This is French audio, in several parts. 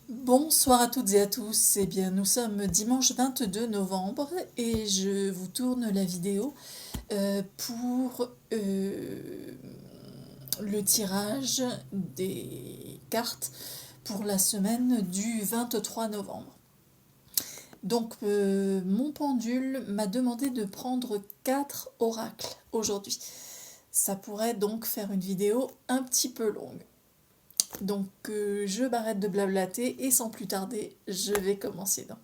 Bonsoir à toutes et à tous. Eh bien, nous sommes dimanche 22 novembre et je vous tourne la vidéo pour le tirage des cartes pour la semaine du 23 novembre. Donc, mon pendule m'a demandé de prendre 4 oracles aujourd'hui. Ça pourrait donc faire une vidéo un petit peu longue. Donc je m'arrête de blablater et sans plus tarder, je vais commencer donc.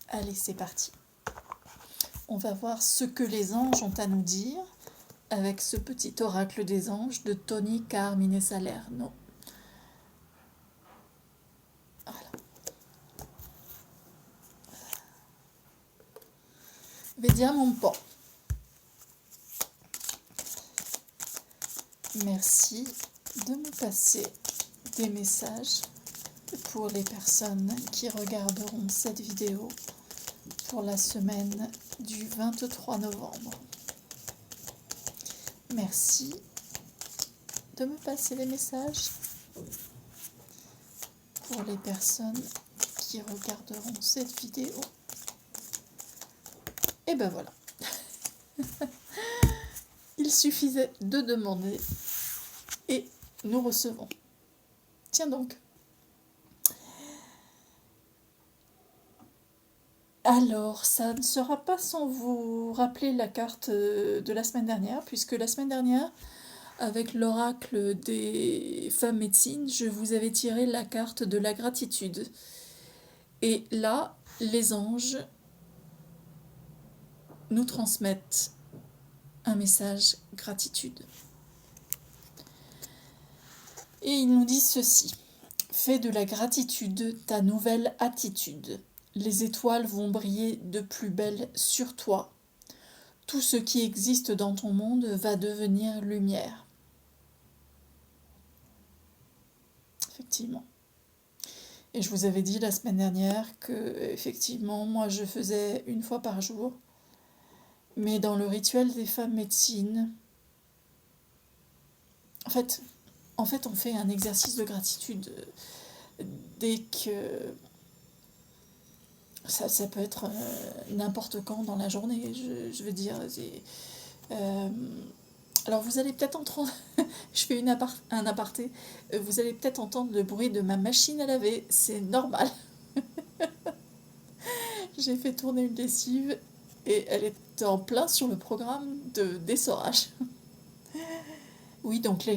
Allez, c'est parti. On va voir ce que les anges ont à nous dire avec ce petit oracle des anges de Tony Carmine Salerno. Voilà. Vediamo un po'. Merci de me passer des messages pour les personnes qui regarderont cette vidéo pour la semaine du 23 novembre. Merci de me passer les messages pour les personnes qui regarderont cette vidéo. Et ben voilà. Il suffisait de demander et nous recevons. Tiens donc. Alors, ça ne sera pas sans vous rappeler la carte de la semaine dernière, puisque la semaine dernière, avec l'oracle des femmes médecines, je vous avais tiré la carte de la gratitude. Et là, les anges nous transmettent un message gratitude. Et ils nous disent ceci. Fais de la gratitude ta nouvelle attitude. Les étoiles vont briller de plus belle sur toi. Tout ce qui existe dans ton monde va devenir lumière. Effectivement. Et je vous avais dit la semaine dernière que, effectivement, moi je faisais une fois par jour. Mais dans le rituel des femmes médecines, en fait, on fait un exercice de gratitude dès que ça peut être n'importe quand dans la journée, je veux dire. Alors vous allez peut-être entendre, je fais un aparté, vous allez peut-être entendre le bruit de ma machine à laver, c'est normal. J'ai fait tourner une lessive et elle est en plein sur le programme de d'essorage. Oui, donc la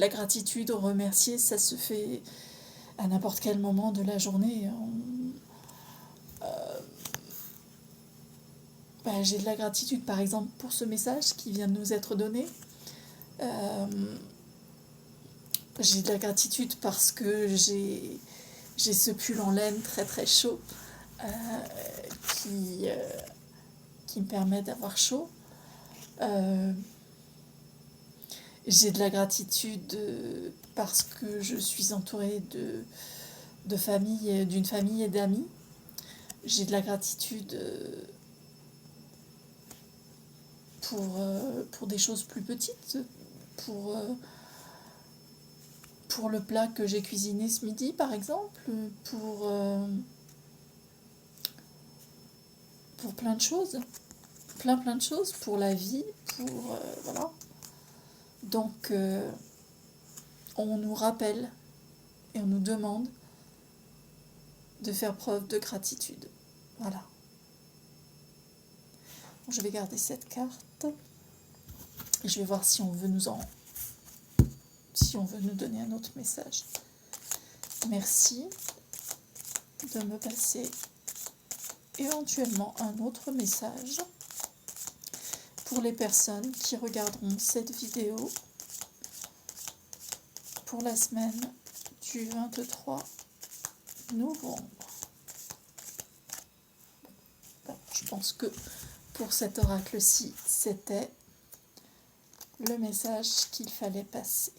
gratitude, remercier, ça se fait à n'importe quel moment de la journée. J'ai de la gratitude, par exemple, pour ce message qui vient de nous être donné. J'ai de la gratitude parce que j'ai ce pull en laine très très chaud euh, qui, euh, qui me permet d'avoir chaud. J'ai de la gratitude parce que je suis entourée d'une famille et d'amis. J'ai de la gratitude pour des choses plus petites, pour, euh, pour le plat que j'ai cuisiné ce midi, par exemple, pour plein de choses, plein de choses, pour la vie, voilà. Donc, on nous rappelle et on nous demande de faire preuve de gratitude. Voilà. Je vais garder cette carte et je vais voir si on veut nous donner un autre message. Merci de me passer éventuellement un autre message pour les personnes qui regarderont cette vidéo pour la semaine du 23 novembre. Je pense que pour cet oracle-ci, c'était le message qu'il fallait passer.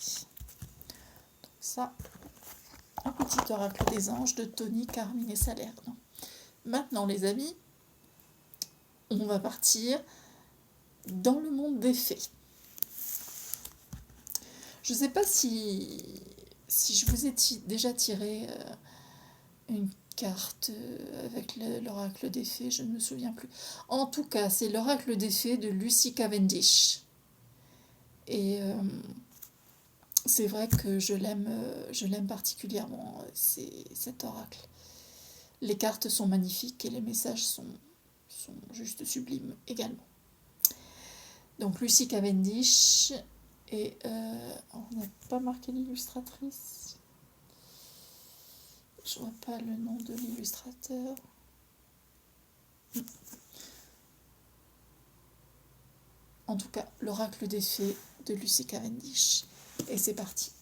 Donc ça, Un petit oracle des anges de Tony, Carmine et Salerno. Maintenant les amis, on va partir dans le monde des fées. Je ne sais pas si je vous ai déjà tiré une carte avec l'oracle des fées, je ne me souviens plus. En tout cas, c'est l'oracle des fées de Lucy Cavendish. Et c'est vrai que je l'aime particulièrement, cet oracle. Les cartes sont magnifiques et les messages sont juste sublimes également. Donc Lucy Cavendish, et on n'a pas marqué l'illustratrice. Je vois pas le nom de l'illustrateur. En tout cas, l'oracle des fées de Lucy Cavendish. Et c'est parti.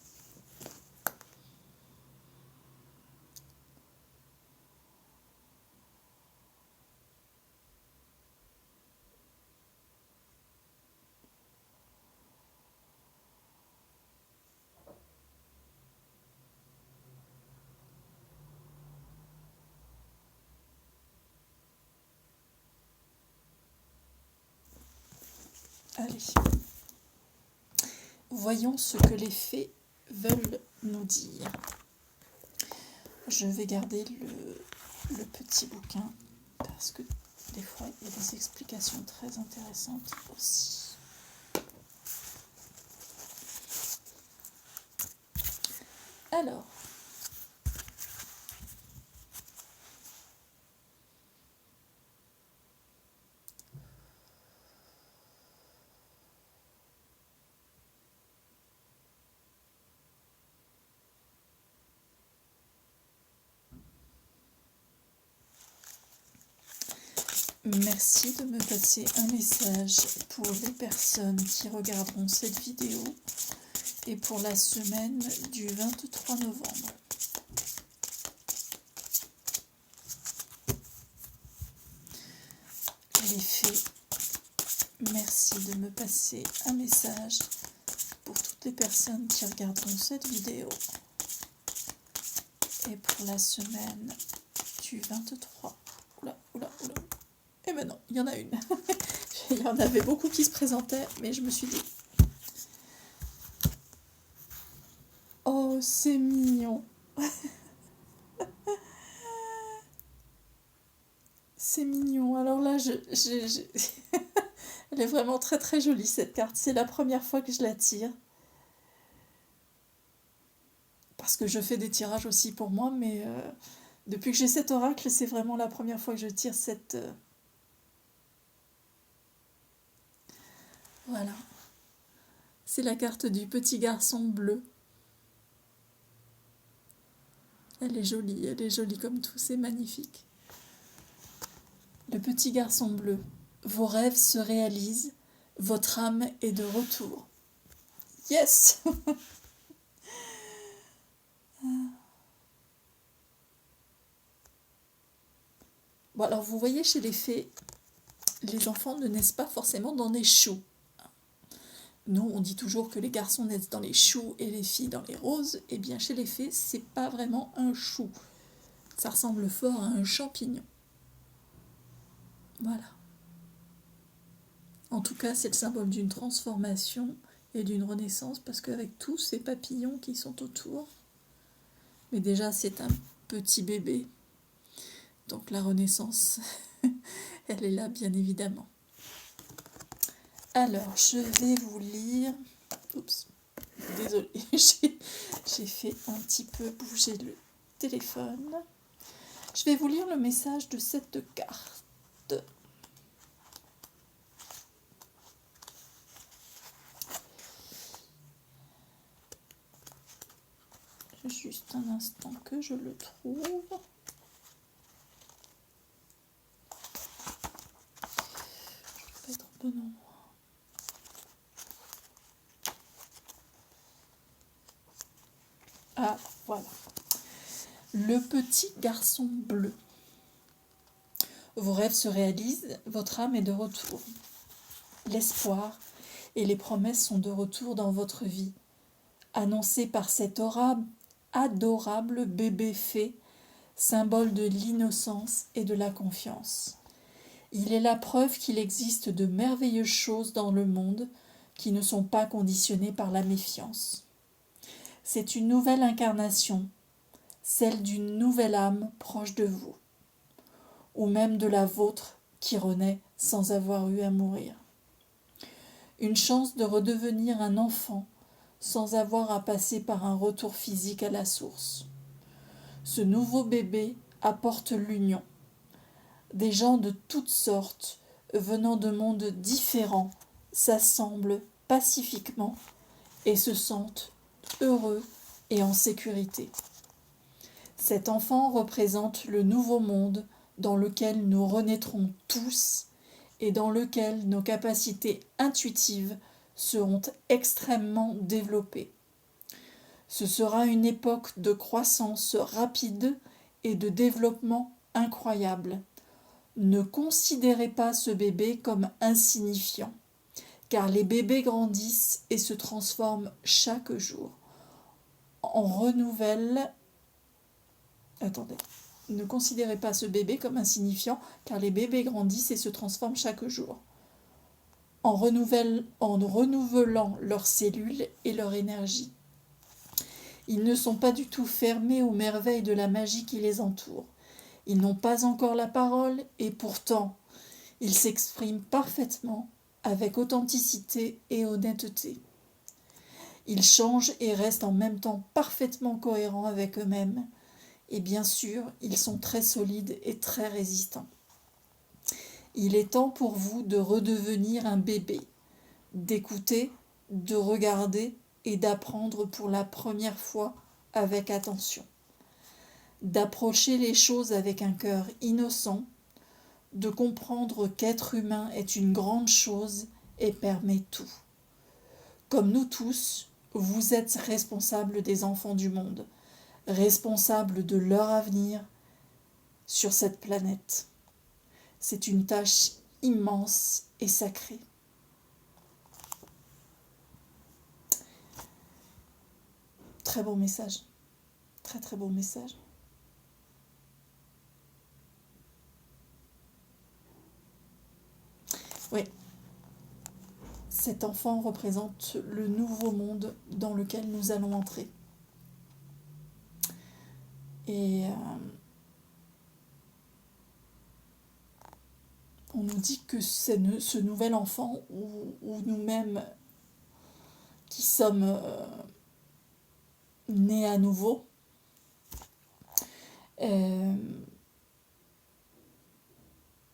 Allez. Voyons ce que les fées veulent nous dire. Je vais garder le petit bouquin parce que des fois il y a des explications très intéressantes aussi. Alors, merci de me passer un message pour les personnes qui regarderont cette vidéo et pour la semaine du 23 novembre. Les fées, merci de me passer un message pour toutes les personnes qui regarderont cette vidéo et pour la semaine du 23. Oula. Eh ben non, il y en a une. Il y en avait beaucoup qui se présentaient, mais je me suis dit... Oh, c'est mignon. C'est mignon. Alors là, elle est vraiment très très jolie cette carte. C'est la première fois que je la tire. Parce que je fais des tirages aussi pour moi, mais depuis que j'ai cet oracle, c'est vraiment la première fois que je tire cette... Voilà. C'est la carte du petit garçon bleu. Elle est jolie comme tout, c'est magnifique. Le petit garçon bleu, vos rêves se réalisent, votre âme est de retour. Yes. Bon, alors vous voyez, chez les fées, les enfants ne naissent pas forcément dans des choux. Nous, on dit toujours que les garçons naissent dans les choux et les filles dans les roses. Eh bien, chez les fées, c'est pas vraiment un chou. Ça ressemble fort à un champignon. Voilà. En tout cas, c'est le symbole d'une transformation et d'une renaissance, parce qu'avec tous ces papillons qui sont autour, mais déjà, c'est un petit bébé. Donc la renaissance, elle est là, bien évidemment. Alors, je vais vous lire... Oups, désolée, j'ai fait un petit peu bouger le téléphone. Je vais vous lire le message de cette carte. Juste un instant que je le trouve. Je vais être au bon endroit. Ah, voilà. Le petit garçon bleu. Vos rêves se réalisent, votre âme est de retour. L'espoir et les promesses sont de retour dans votre vie. Annoncées par cette aura adorable bébé fée, symbole de l'innocence et de la confiance. Il est la preuve qu'il existe de merveilleuses choses dans le monde qui ne sont pas conditionnées par la méfiance. C'est une nouvelle incarnation, celle d'une nouvelle âme proche de vous, ou même de la vôtre qui renaît sans avoir eu à mourir. Une chance de redevenir un enfant sans avoir à passer par un retour physique à la source. Ce nouveau bébé apporte l'union. Des gens de toutes sortes, venant de mondes différents, s'assemblent pacifiquement et se sentent heureux et en sécurité. Cet enfant représente le nouveau monde dans lequel nous renaîtrons tous et dans lequel nos capacités intuitives seront extrêmement développées. Ce sera une époque de croissance rapide et de développement incroyable. Ne considérez pas ce bébé comme insignifiant, car les bébés grandissent et se transforment chaque jour. Ne considérez pas ce bébé comme insignifiant, car les bébés grandissent et se transforment chaque jour, en renouvelant leurs cellules et leur énergie. Ils ne sont pas du tout fermés aux merveilles de la magie qui les entoure. Ils n'ont pas encore la parole et pourtant, ils s'expriment parfaitement avec authenticité et honnêteté. Ils changent et restent en même temps parfaitement cohérents avec eux-mêmes. Et bien sûr, ils sont très solides et très résistants. Il est temps pour vous de redevenir un bébé, d'écouter, de regarder et d'apprendre pour la première fois avec attention, d'approcher les choses avec un cœur innocent, de comprendre qu'être humain est une grande chose et permet tout. Comme nous tous, vous êtes responsables des enfants du monde, responsables de leur avenir sur cette planète. C'est une tâche immense et sacrée. Très beau message. Très très beau message. Oui. Cet enfant représente le nouveau monde dans lequel nous allons entrer. Et on nous dit que ce nouvel enfant, ou nous-mêmes qui sommes nés à nouveau,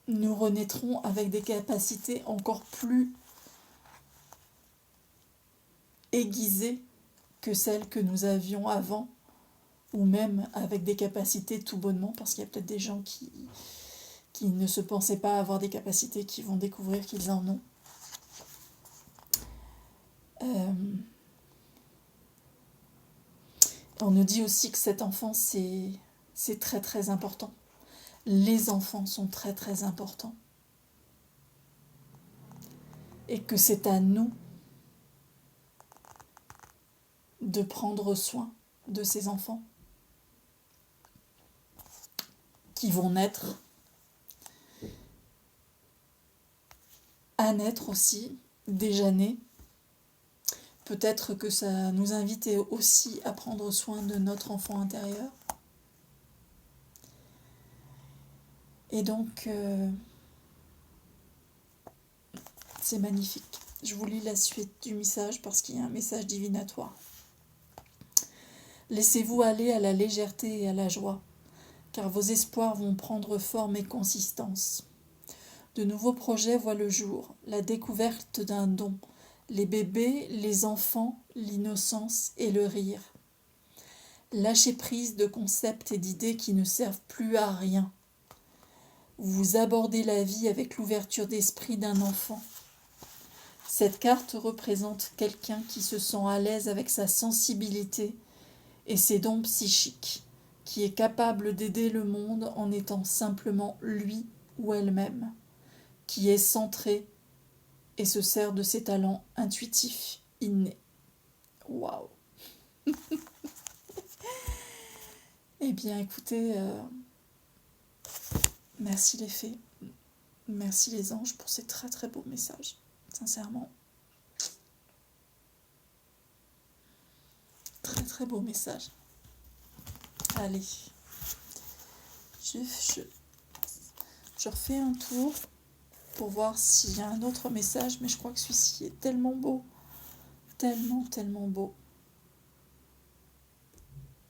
nous renaîtrons avec des capacités encore plus aiguisées que celles que nous avions avant, ou même avec des capacités tout bonnement, parce qu'il y a peut-être des gens qui ne se pensaient pas avoir des capacités, qui vont découvrir qu'ils en ont. On nous dit aussi que cet enfant, c'est très très important. Les enfants sont très très importants. Et que c'est à nous de prendre soin de ces enfants qui vont naître, à naître aussi, déjà nés. Peut-être que ça nous invite aussi à prendre soin de notre enfant intérieur. Et donc, c'est magnifique. Je vous lis la suite du message parce qu'il y a un message divinatoire. Laissez-vous aller à la légèreté et à la joie, car vos espoirs vont prendre forme et consistance. De nouveaux projets voient le jour, la découverte d'un don, les bébés, les enfants, l'innocence et le rire. Lâchez prise de concepts et d'idées qui ne servent plus à rien. Vous abordez la vie avec l'ouverture d'esprit d'un enfant. Cette carte représente quelqu'un qui se sent à l'aise avec sa sensibilité et ses dons psychiques, qui est capable d'aider le monde en étant simplement lui ou elle-même, qui est centré et se sert de ses talents intuitifs innés. Waouh. Eh bien, écoutez, merci les fées, merci les anges pour ces très très beaux messages, sincèrement. Très très beau message. Allez, je refais un tour pour voir s'il y a un autre message, mais je crois que celui-ci est tellement beau, tellement tellement beau.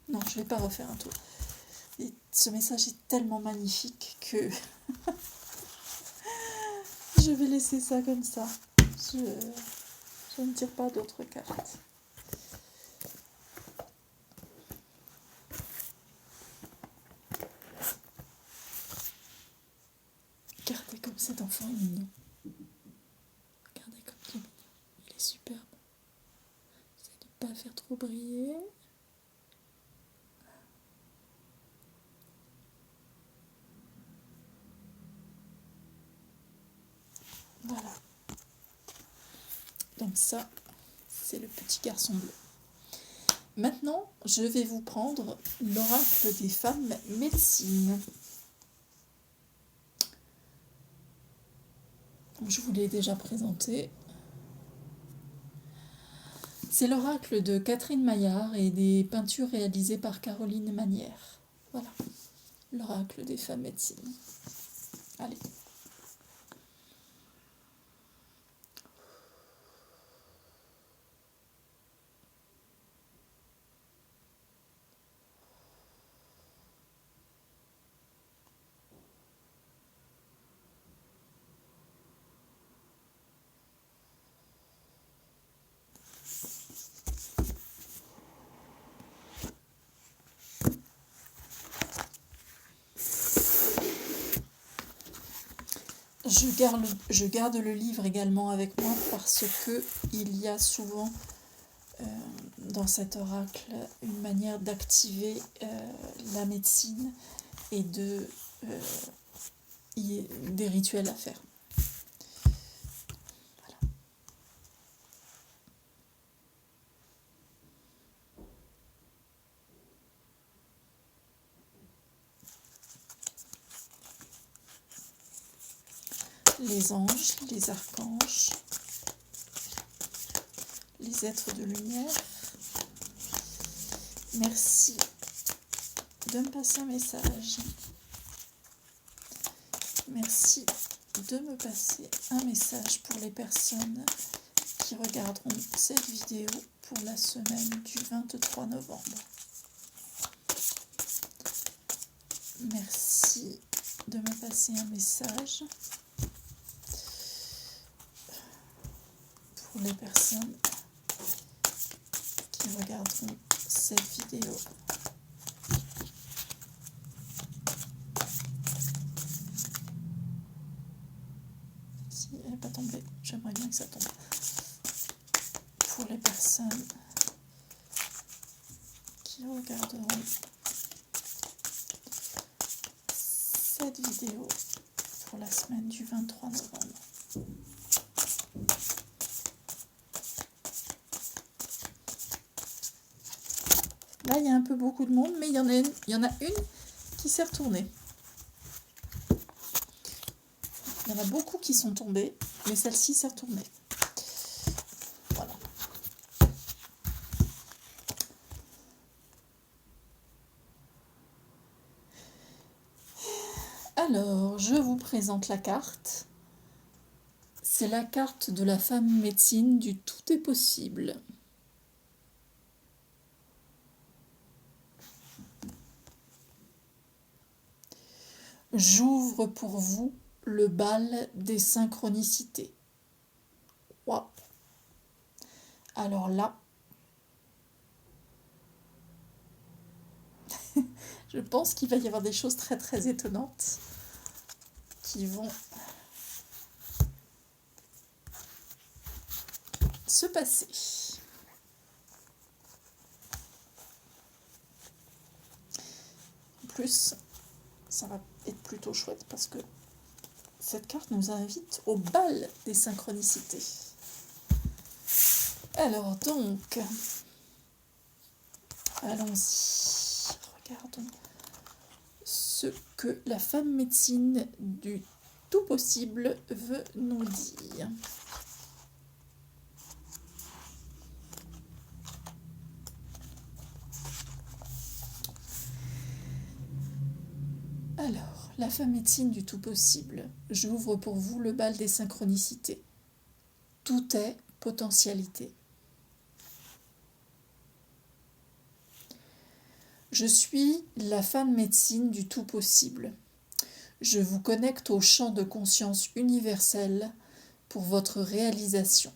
Non, je ne vais pas refaire un tour. Et ce message est tellement magnifique que je vais laisser ça comme ça. Je ne tire pas d'autres cartes. Regardez comme cet enfant est mignon. Regardez comme il est mignon. Il est superbe. J'essaie de ne pas faire trop briller. Voilà. Donc ça, c'est le petit garçon bleu. Maintenant, je vais vous prendre l'oracle des femmes médecines. Je vous l'ai déjà présenté. C'est l'oracle de Catherine Maillard et des peintures réalisées par Caroline Manière. Voilà, l'oracle des femmes médecines. Allez. Je garde le livre également avec moi parce que il y a souvent dans cet oracle une manière d'activer la médecine et des rituels à faire. Voilà. Les anges, les archanges, les êtres de lumière. Merci de me passer un message. Merci de me passer un message pour les personnes qui regarderont cette vidéo pour la semaine du 23 novembre. Merci de me passer un message pour les personnes qui regarderont cette vidéo. Si elle n'est pas tombée, j'aimerais bien que ça tombe. Pour les personnes qui regarderont cette vidéo pour la semaine du 23 novembre. Là, il y a un peu beaucoup de monde, mais il y en a une qui s'est retournée. Il y en a beaucoup qui sont tombées, mais celle-ci s'est retournée. Voilà. Alors, je vous présente la carte. C'est la carte de la femme médecine du tout est possible. J'ouvre pour vous le bal des synchronicités. Waouh! Alors là, je pense qu'il va y avoir des choses très très étonnantes qui vont se passer. En plus, ça va être plutôt chouette parce que cette carte nous invite au bal des synchronicités. Alors donc, allons-y, regardons ce que la femme médecine du tout possible veut nous dire. Alors, la femme médecine du tout possible. J'ouvre pour vous le bal des synchronicités. Tout est potentialité. Je suis la femme médecine du tout possible. Je vous connecte au champ de conscience universel pour votre réalisation.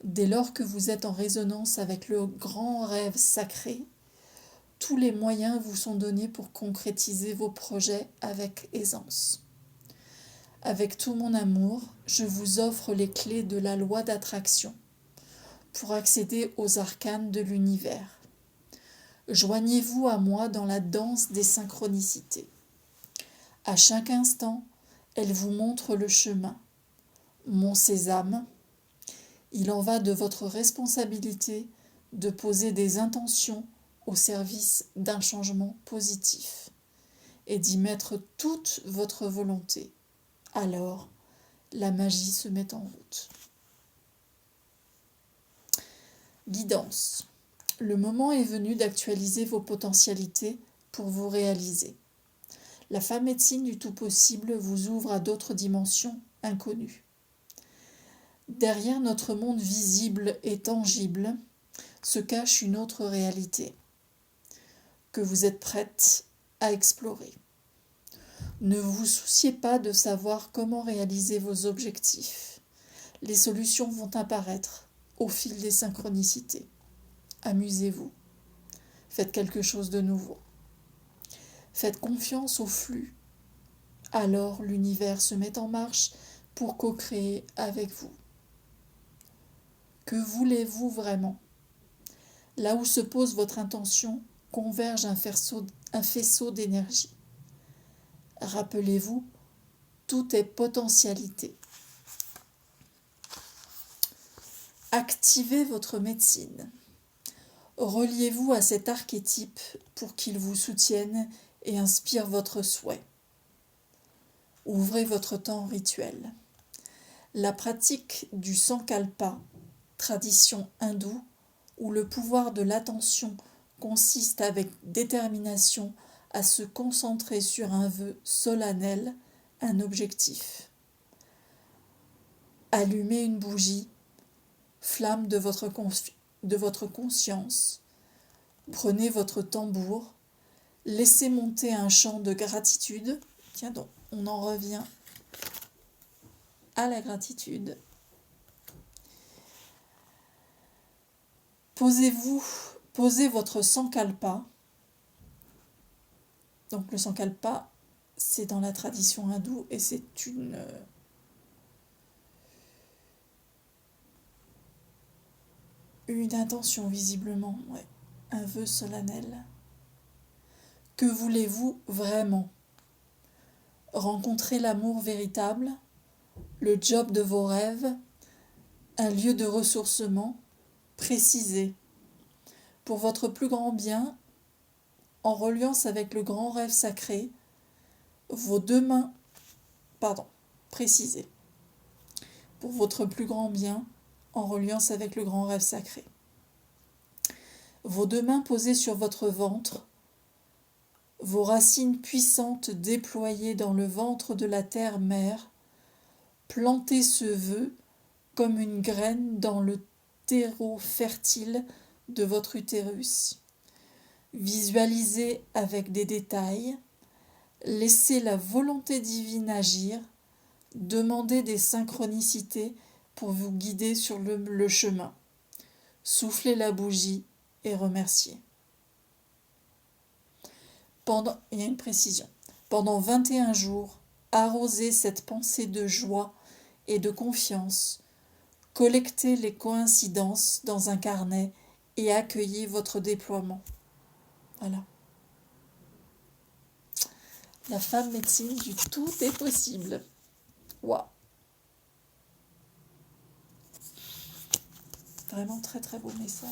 Dès lors que vous êtes en résonance avec le grand rêve sacré, tous les moyens vous sont donnés pour concrétiser vos projets avec aisance. Avec tout mon amour, je vous offre les clés de la loi d'attraction pour accéder aux arcanes de l'univers. Joignez-vous à moi dans la danse des synchronicités. À chaque instant, elle vous montre le chemin. Mon sésame, il en va de votre responsabilité de poser des intentions au service d'un changement positif et d'y mettre toute votre volonté. Alors, la magie se met en route. Guidance. Le moment est venu d'actualiser vos potentialités pour vous réaliser. La femme médecine du tout possible vous ouvre à d'autres dimensions inconnues. Derrière notre monde visible et tangible se cache une autre réalité que vous êtes prête à explorer. Ne vous souciez pas de savoir comment réaliser vos objectifs. Les solutions vont apparaître au fil des synchronicités. Amusez-vous. Faites quelque chose de nouveau. Faites confiance au flux. Alors l'univers se met en marche pour co-créer avec vous. Que voulez-vous vraiment ? Là où se pose votre intention, converge un faisceau d'énergie. Rappelez-vous, tout est potentialité. Activez votre médecine. Reliez-vous à cet archétype pour qu'il vous soutienne et inspire votre souhait. Ouvrez votre temps rituel. La pratique du Sankalpa, tradition hindoue, où le pouvoir de l'attention consiste avec détermination à se concentrer sur un vœu solennel, un objectif. Allumez une bougie, flamme de votre conscience. Prenez votre tambour, laissez monter un chant de gratitude. Tiens donc, on en revient à la gratitude. Posez votre Sankalpa. Donc le Sankalpa, c'est dans la tradition hindoue et c'est une intention visiblement, ouais, un vœu solennel. Que voulez-vous vraiment ? Rencontrer l'amour véritable, le job de vos rêves, un lieu de ressourcement, précisé. Pour votre plus grand bien, en reliance avec le grand rêve sacré, vos deux mains, précisé. Pour votre plus grand bien, en reliance avec le grand rêve sacré. Vos deux mains posées sur votre ventre, vos racines puissantes déployées dans le ventre de la terre-mère, plantez ce vœu comme une graine dans le terreau fertile de votre utérus. Visualisez avec des détails, laissez la volonté divine agir, demandez des synchronicités pour vous guider sur le chemin. Soufflez la bougie et remerciez. Il y a une précision. Pendant 21 jours, arrosez cette pensée de joie et de confiance. Collectez les coïncidences dans un carnet et accueillez votre déploiement. Voilà. La femme médecine du tout est possible. Waouh. Vraiment très très beau message.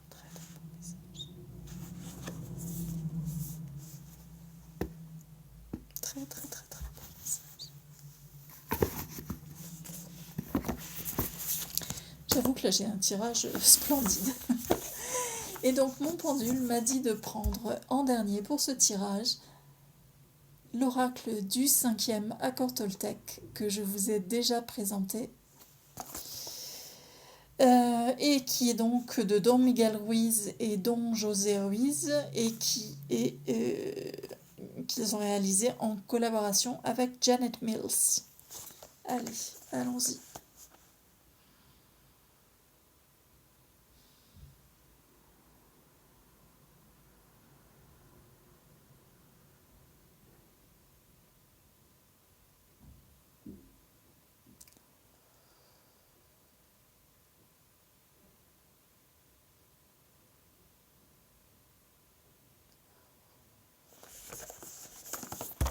Très très beau message. très très très très beau message. J'avoue que là j'ai un tirage splendide. Et donc mon pendule m'a dit de prendre en dernier pour ce tirage l'oracle du 5e accord Toltec que je vous ai déjà présenté. Et qui est donc de Don Miguel Ruiz et Don José Ruiz et qu'ils ont réalisé en collaboration avec Janet Mills. Allez, allons-y.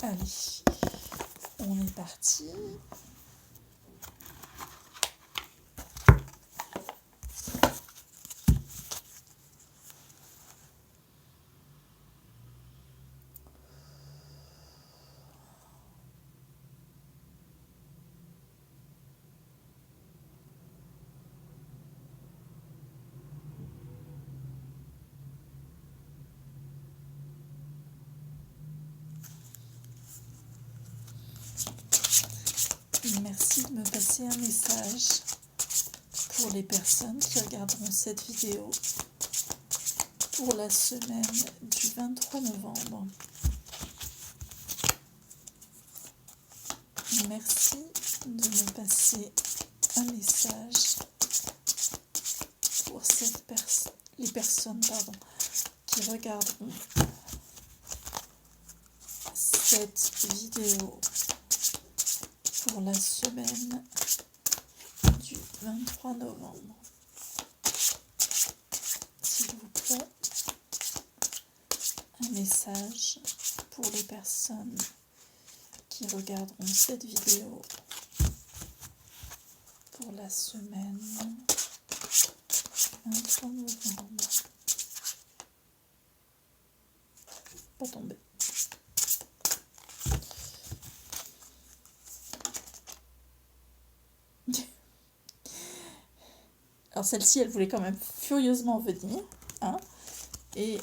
Allez, on est parti. Merci de me passer un message pour les personnes qui regarderont cette vidéo pour la semaine du 23 novembre. Merci de me passer un message pour les personnes qui regarderont cette vidéo pour la semaine du 23 novembre. S'il vous plaît, un message pour les personnes qui regarderont cette vidéo pour la semaine 23 novembre. Pas tombé. Alors celle-ci, elle voulait quand même furieusement venir. Hein, et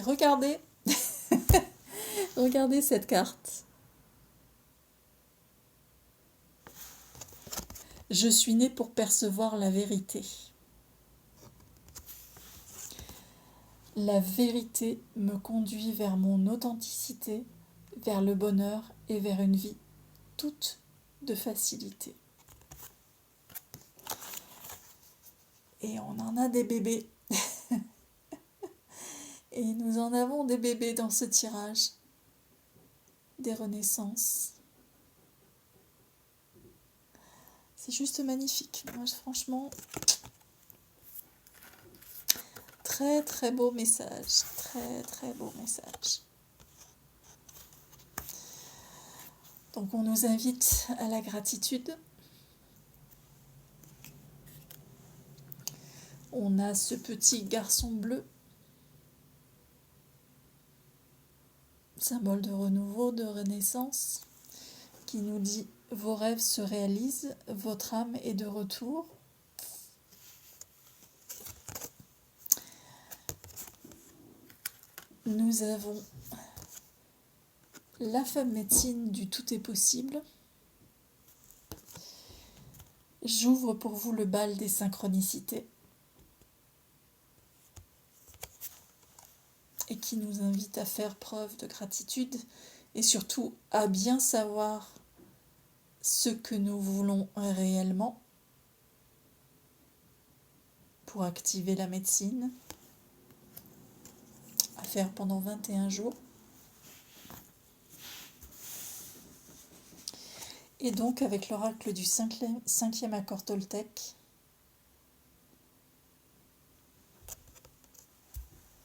regardez, regardez cette carte. Je suis née pour percevoir la vérité. La vérité me conduit vers mon authenticité, vers le bonheur et vers une vie toute de facilité. Et on en a des bébés. Et nous en avons des bébés dans ce tirage. Des renaissances. C'est juste magnifique. Moi, franchement, très très beau message. Très très beau message. Donc on nous invite à la gratitude. On a ce petit garçon bleu, symbole de renouveau, de renaissance, qui nous dit « Vos rêves se réalisent, votre âme est de retour ». Nous avons la femme médecine du tout est possible. J'ouvre pour vous le bal des synchronicités. Et qui nous invite à faire preuve de gratitude et surtout à bien savoir ce que nous voulons réellement pour activer la médecine, à faire pendant 21 jours. Et donc avec l'oracle du 5e accord Toltec,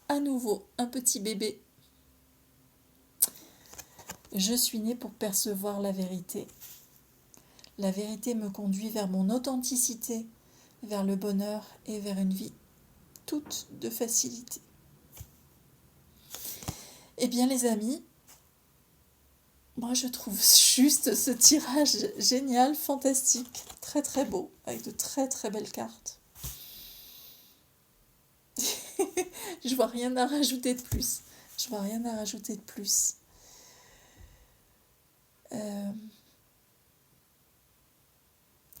à nouveau un petit bébé. Je suis née pour percevoir la vérité. La vérité me conduit vers mon authenticité, vers le bonheur et vers une vie toute de facilité. Eh bien les amis, moi je trouve juste ce tirage génial, fantastique, très très beau, avec de très très belles cartes. Je vois rien à rajouter de plus. Je vois rien à rajouter de plus.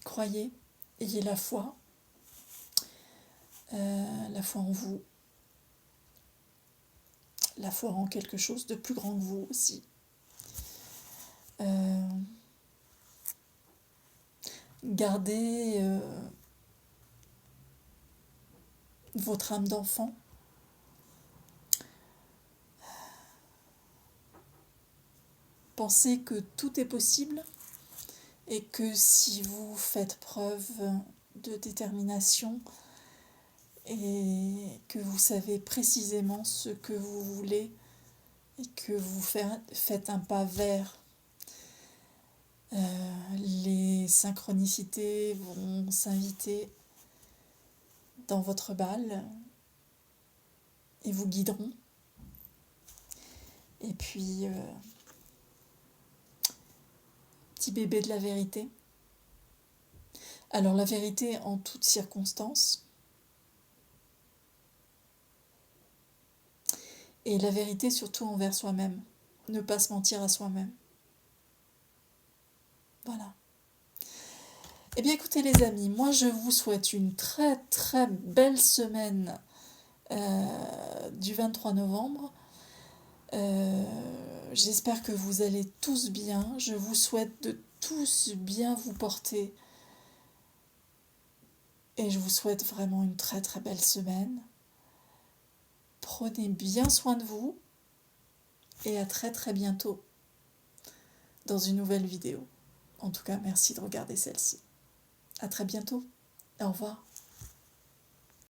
Croyez, ayez la foi en vous, la foi en quelque chose de plus grand que vous aussi. Gardez votre âme d'enfant. Pensez que tout est possible et que si vous faites preuve de détermination et que vous savez précisément ce que vous voulez et que vous faites un pas vers, les synchronicités vont s'inviter dans votre bal et vous guideront. Et puis, petit bébé de la vérité. Alors la vérité en toutes circonstances. Et la vérité surtout envers soi-même. Ne pas se mentir à soi-même. Voilà. Eh bien écoutez les amis, moi je vous souhaite une très très belle semaine du 23 novembre. J'espère que vous allez tous bien. Je vous souhaite de tous bien vous porter. Et je vous souhaite vraiment une très très belle semaine. Prenez bien soin de vous. Et à très très bientôt dans une nouvelle vidéo. En tout cas, merci de regarder celle-ci. À très bientôt. Au revoir.